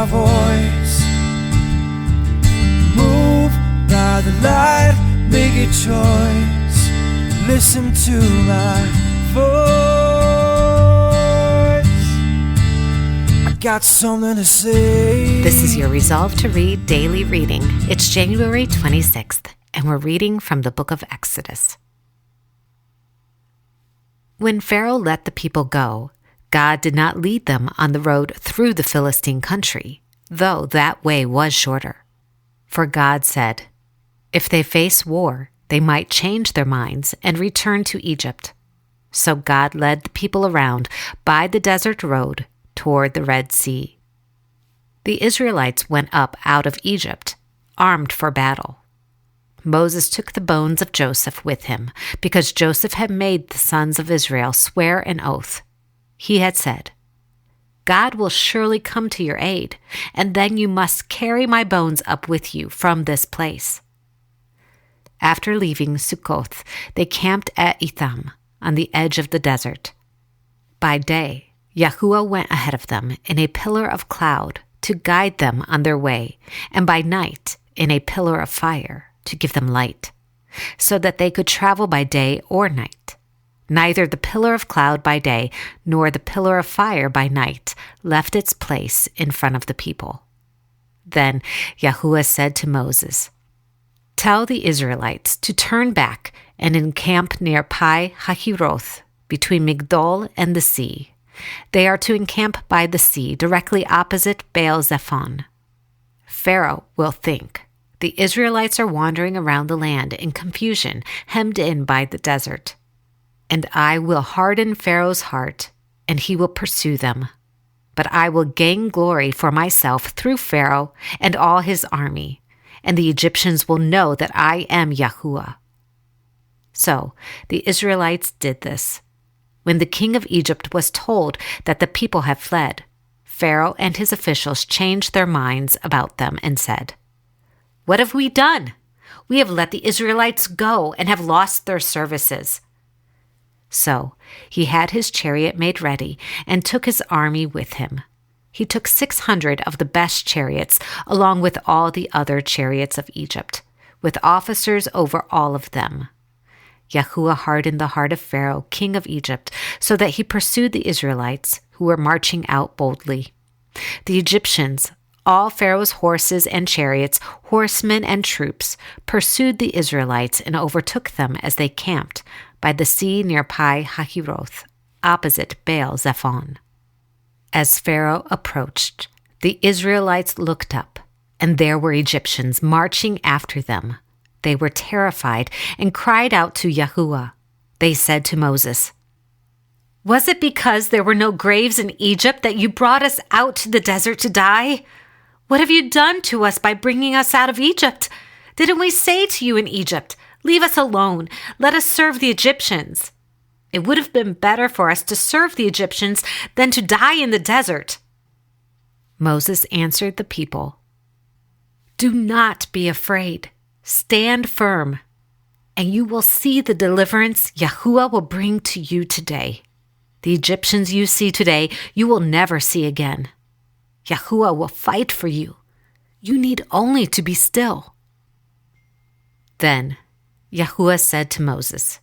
voice. Move by the light, make a choice. Listen to my voice. I got something to say. This is your Resolve to Read daily reading. It's January 26th, and we're reading from the book of Exodus. When Pharaoh let the people go, God did not lead them on the road through the Philistine country, though that way was shorter. For God said, if they face war, they might change their minds and return to Egypt. So God led the people around by the desert road toward the Red Sea. The Israelites went up out of Egypt, armed for battle. Moses took the bones of Joseph with him, because Joseph had made the sons of Israel swear an oath. He had said, God will surely come to your aid, and then you must carry my bones up with you from this place. After leaving Sukkoth, they camped at Etham, on the edge of the desert. By day, Yahuwah went ahead of them in a pillar of cloud to guide them on their way, and by night in a pillar of fire to give them light, so that they could travel by day or night. Neither the pillar of cloud by day nor the pillar of fire by night left its place in front of the people. Then Yahuwah said to Moses, tell the Israelites to turn back and encamp near Pi Hahiroth, between Migdol and the sea. They are to encamp by the sea directly opposite Baal Zephon. Pharaoh will think, the Israelites are wandering around the land in confusion, hemmed in by the desert. And I will harden Pharaoh's heart, and he will pursue them. But I will gain glory for myself through Pharaoh and all his army, and the Egyptians will know that I am Yahuwah. So the Israelites did this. When the king of Egypt was told that the people had fled, Pharaoh and his officials changed their minds about them and said, what have we done? We have let the Israelites go and have lost their services. So he had his chariot made ready and took his army with him. He took 600 of the best chariots, along with all the other chariots of Egypt, with officers over all of them. Yahuwah hardened the heart of Pharaoh, king of Egypt, so that he pursued the Israelites, who were marching out boldly. The Egyptians, all Pharaoh's horses and chariots, horsemen and troops, pursued the Israelites and overtook them as they camped by the sea near Pi Hahiroth, opposite Baal Zephon. As Pharaoh approached, the Israelites looked up, and there were Egyptians marching after them. They were terrified and cried out to Yahuwah. They said to Moses, was it because there were no graves in Egypt that you brought us out to the desert to die? What have you done to us by bringing us out of Egypt? Didn't we say to you in Egypt, leave us alone, let us serve the Egyptians? It would have been better for us to serve the Egyptians than to die in the desert. Moses answered the people, do not be afraid. Stand firm, and you will see the deliverance Yahuwah will bring to you today. The Egyptians you see today, you will never see again. Yahuwah will fight for you. You need only to be still. Then Yahuwah said to Moses,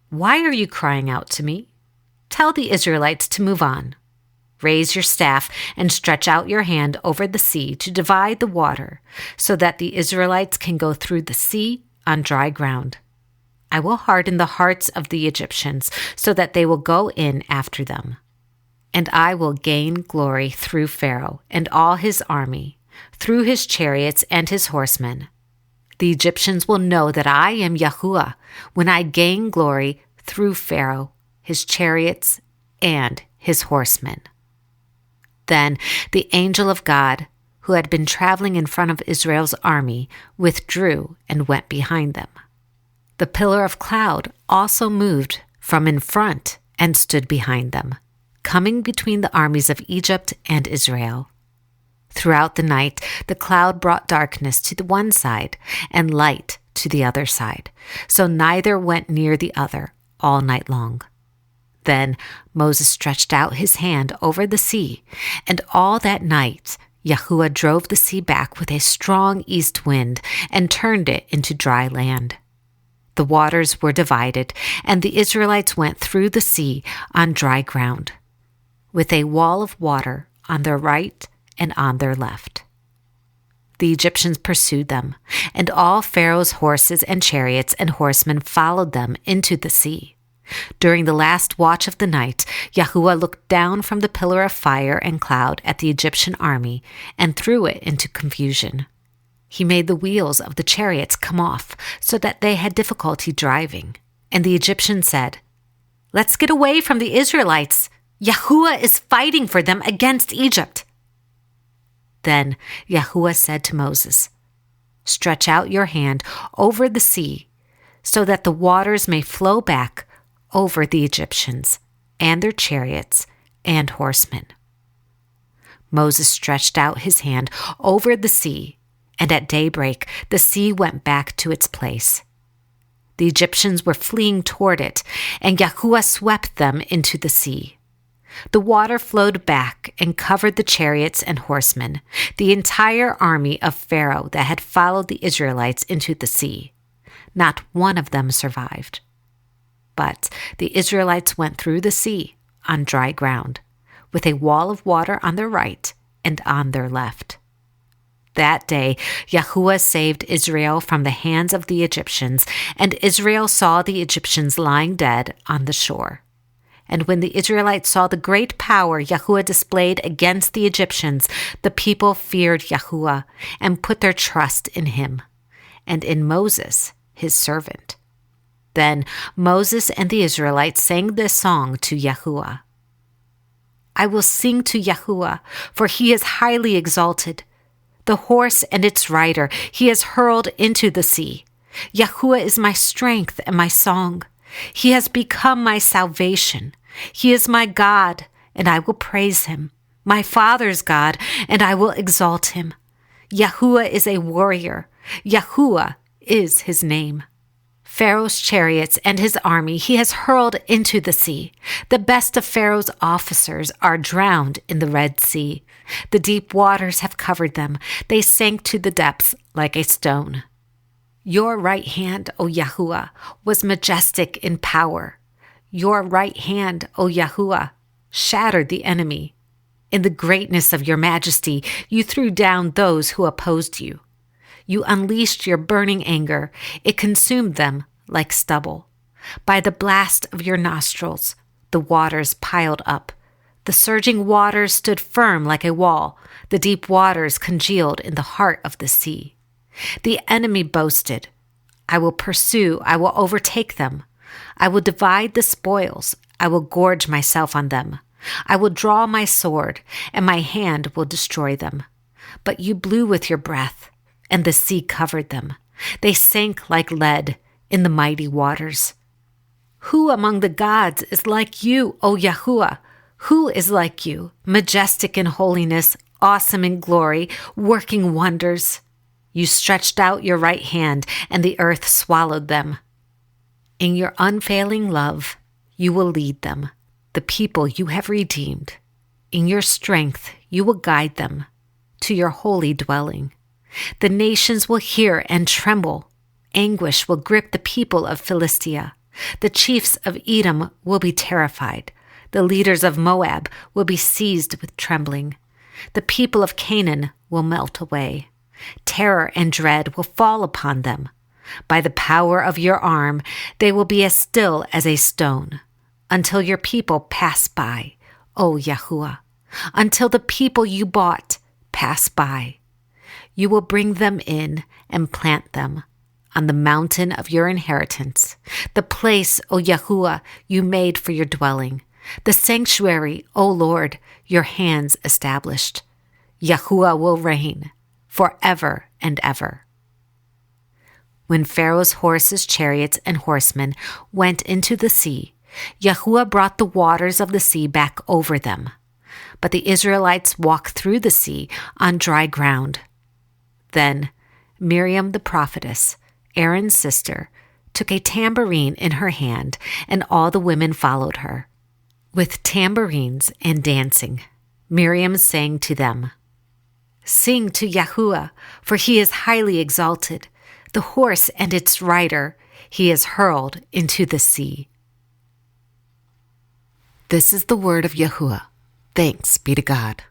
why are you crying out to me? Tell the Israelites to move on. Raise your staff and stretch out your hand over the sea to divide the water, so that the Israelites can go through the sea on dry ground. I will harden the hearts of the Egyptians, so that they will go in after them. And I will gain glory through Pharaoh and all his army, through his chariots and his horsemen. The Egyptians will know that I am Yahuwah when I gain glory through Pharaoh, his chariots, and his horsemen. Then the angel of God, who had been traveling in front of Israel's army, withdrew and went behind them. The pillar of cloud also moved from in front and stood behind them, coming between the armies of Egypt and Israel. Throughout the night, the cloud brought darkness to the one side and light to the other side, so neither went near the other all night long. Then Moses stretched out his hand over the sea, and all that night Yahuwah drove the sea back with a strong east wind and turned it into dry land. The waters were divided, and the Israelites went through the sea on dry ground, with a wall of water on their right and on their left. The Egyptians pursued them, and all Pharaoh's horses and chariots and horsemen followed them into the sea. During the last watch of the night, Yahuwah looked down from the pillar of fire and cloud at the Egyptian army and threw it into confusion. He made the wheels of the chariots come off so that they had difficulty driving. And the Egyptians said, "Let's get away from the Israelites. Yahuwah is fighting for them against Egypt." Then Yahuwah said to Moses, "Stretch out your hand over the sea so that the waters may flow back over the Egyptians and their chariots and horsemen." Moses stretched out his hand over the sea, and at daybreak the sea went back to its place. The Egyptians were fleeing toward it, and Yahuwah swept them into the sea. The water flowed back and covered the chariots and horsemen, the entire army of Pharaoh that had followed the Israelites into the sea. Not one of them survived. But the Israelites went through the sea on dry ground, with a wall of water on their right and on their left. That day, Yahuwah saved Israel from the hands of the Egyptians, and Israel saw the Egyptians lying dead on the shore. And when the Israelites saw the great power Yahuwah displayed against the Egyptians, the people feared Yahuwah and put their trust in him, and in Moses, his servant. Then Moses and the Israelites sang this song to Yahuwah. "I will sing to Yahuwah, for he is highly exalted. The horse and its rider he has hurled into the sea. Yahuwah is my strength and my song. He has become my salvation. He is my God, and I will praise him, my father's God, and I will exalt him. Yahuwah is a warrior. Yahuwah is his name. Pharaoh's chariots and his army he has hurled into the sea. The best of Pharaoh's officers are drowned in the Red Sea. The deep waters have covered them. They sank to the depths like a stone. Your right hand, O Yahuwah, was majestic in power. Your right hand, O Yahuwah, shattered the enemy. In the greatness of your majesty, you threw down those who opposed you. You unleashed your burning anger. It consumed them like stubble. By the blast of your nostrils, the waters piled up. The surging waters stood firm like a wall. The deep waters congealed in the heart of the sea. The enemy boasted, "I will pursue, I will overtake them. I will divide the spoils. I will gorge myself on them. I will draw my sword, and my hand will destroy them." But you blew with your breath, and the sea covered them. They sank like lead in the mighty waters. Who among the gods is like you, O Yahuwah? Who is like you, majestic in holiness, awesome in glory, working wonders? You stretched out your right hand, and the earth swallowed them. In your unfailing love, you will lead them, the people you have redeemed. In your strength, you will guide them to your holy dwelling. The nations will hear and tremble. Anguish will grip the people of Philistia. The chiefs of Edom will be terrified. The leaders of Moab will be seized with trembling. The people of Canaan will melt away. Terror and dread will fall upon them. By the power of your arm, they will be as still as a stone, until your people pass by, O Yahuwah, until the people you bought pass by. You will bring them in and plant them on the mountain of your inheritance, the place, O Yahuwah, you made for your dwelling, the sanctuary, O Lord, your hands established. Yahuwah will reign forever and ever. When Pharaoh's horses, chariots, and horsemen went into the sea, Yahuwah brought the waters of the sea back over them. But the Israelites walked through the sea on dry ground. Then Miriam the prophetess, Aaron's sister, took a tambourine in her hand, and all the women followed her. With tambourines and dancing, Miriam sang to them, Sing to Yahuwah, for he is highly exalted. The horse and its rider he is hurled into the sea. This is the word of Yahuwah. Thanks be to God.